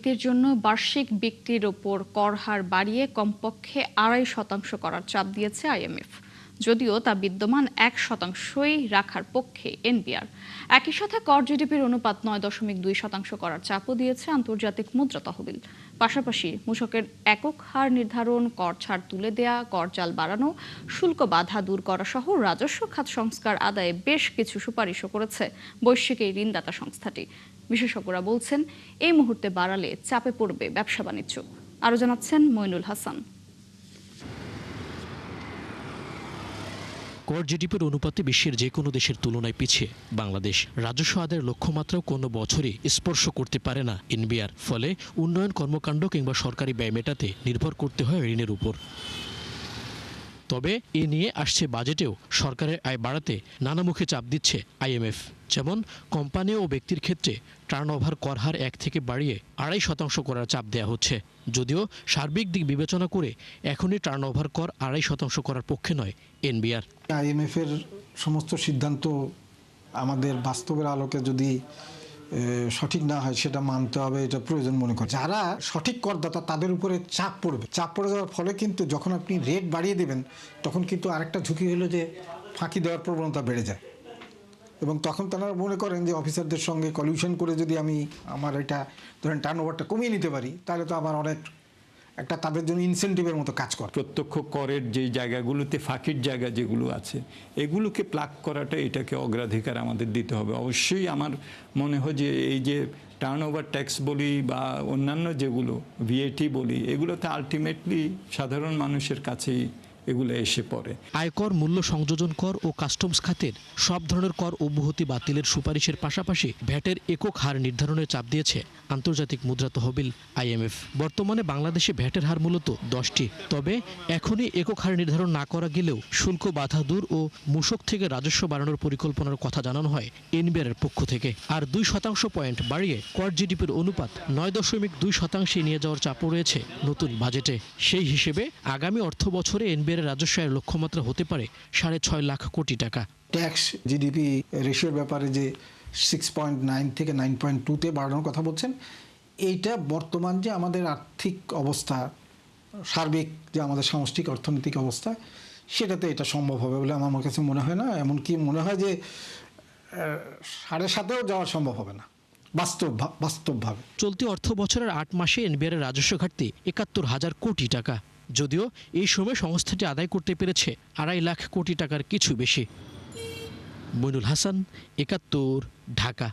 ব্যক্তির জন্য বার্ষিক বিক্রির ওপর কর হার বাড়িয়ে কমপক্ষে ২.৫% করার চাপ দিয়েছে আইএমএফ। যদিও তা বিদ্যমান ১%ই রাখার পক্ষে এনবিআর। একই সাথে কর জিডিপির অনুপাত ৯.২% করার চাপও দিয়েছে আন্তর্জাতিক মুদ্রা তহবিল। পাশাপাশি মূসকের একক হার নির্ধারণ, কর ছাড় তুলে দেয়া, কর জাল বাড়ানো, শুল্ক বাধা দূর করা সহ রাজস্ব খাত সংস্কার আদায়ে বেশ কিছু সুপারিশও করেছে বৈশ্বিক এই ঋণদাতা সংস্থাটি। বিশেষজ্ঞরা বলছেন, এই মুহূর্তে বাড়ালে চাপে পড়বে ব্যবসা বাণিজ্য। আরও জানাচ্ছেন মইনুল হাসান। কর জিডিপির অনুপাতে বিশ্বের যে কোনো দেশের তুলনায় পিছিয়ে বাংলাদেশ। রাজস্ব আদায়ের লক্ষ্যমাত্রাও কোনো বছরই স্পর্শ করতে পারে না এনবিআর। ফলে উন্নয়ন কর্মকাণ্ড কিংবা সরকারি ব্যয় মেটাতে নির্ভর করতে হয় ঋণের উপর। তবে এ নিয়ে আসছে বাজেটেও সরকারের আয় বাড়াতে নানামুখে চাপ দিচ্ছে আইএমএফ। যেমন কোম্পানি ও ব্যক্তির ক্ষেত্রে টার্নওভার কর হার ১ থেকে বাড়িয়ে ২.৫% করার চাপ দেওয়া হচ্ছে। যদিও সার্বিক দিক বিবেচনা করে এখনই টার্নওভার কর ২.৫% করার পক্ষে নয় এনবিআর। আইএমএফ এর সমস্ত সিদ্ধান্ত আমাদের বাস্তবের আলোকে যদি সঠিক না হয় সেটা মানতে হবে, এটা প্রয়োজন মনে করে। যারা সঠিক করদাতা তাদের উপরে চাপ পড়ে যাওয়ার ফলে কিন্তু যখন আপনি রেট বাড়িয়ে দেবেন তখন কিন্তু আরেকটা ঝুঁকি হলো যে ফাঁকি দেওয়ার প্রবণতা বেড়ে যায়, এবং তখন তারা মনে করেন যে অফিসারদের সঙ্গে কলিউশন করে যদি আমি আমার এটা ধরেন টার্নওভারটা কমিয়ে নিতে পারি তাহলে তো আমার অনেক একটা তাদের জন্য ইনসেন্টিভের মতো কাজ করে। প্রত্যক্ষ করের যে জায়গাগুলোতে ফাঁকির জায়গা যেগুলো আছে এগুলোকে প্লাগ করাটা, এটাকে অগ্রাধিকার আমাদের দিতে হবে। অবশ্যই আমার মনে হয় যে এই যে টার্নওভার ট্যাক্স বলি বা অন্যান্য যেগুলো ভিএটি বলি, এগুলোতে আলটিমেটলি সাধারণ মানুষের কাছেই এগুলো এসে পড়ে। আয়কর, মূল্য সংযোজন কর ও কাস্টমস খাতের সব ধরনের কর অব্যাহতি বাতিলের সুপারিশের পাশাপাশি ভ্যাটের একক হার নির্ধারণের চাপ দিয়েছে আন্তর্জাতিক মুদ্রা তহবিল আইএমএফ। বর্তমানে বাংলাদেশে ভ্যাটের হার মূলত 10টি। তবে এখনই একক হার নির্ধারণ না করা গেলেও শুল্ক বাধা দূর ও মূসক থেকে রাজস্ব বাড়ানোর পরিকল্পনার কথা জানানো হয় এনবিআর এর পক্ষ থেকে। আর 2% পয়েন্ট বাড়িয়ে কর জিডিপির অনুপাত 9.2% নিয়ে যাওয়ার চাপও রয়েছে নতুন বাজেটে। সেই হিসেবে আগামী অর্থ বছরে এনবিআর রাজস্ব আয়ের লক্ষ্যমাত্রা হতে পারে 6.5 লাখ কোটি টাকা। ট্যাক্স জিডিপি রেশিওর ব্যাপারে যে 6.9 থেকে 9.2-তে বাড়ানোর কথা বলছেন, এইটা বর্তমান যে আমাদের আর্থিক অবস্থা, সার্বিক যে আমাদের সামষ্টিক অর্থনৈতিক অবস্থা, সেটাতে এটা সম্ভব হবে বলে আমার কাছে মনে হয় না। এমনকি মনে হয় যে 7.5-এও যাওয়া সম্ভব হবে না বাস্তবভাবে। চলতি অর্থ বছরের 8 মাসে এনবিআর এর রাজস্ব ঘাটতি ৭১,০০০ কোটি টাকা। যদিও এই সময় সংস্থাটি আদায় করতে পেরেছে 2.5 লাখ কোটি টাকার কিছু বেশি। মইনুল হাসান, ৭১, ঢাকা।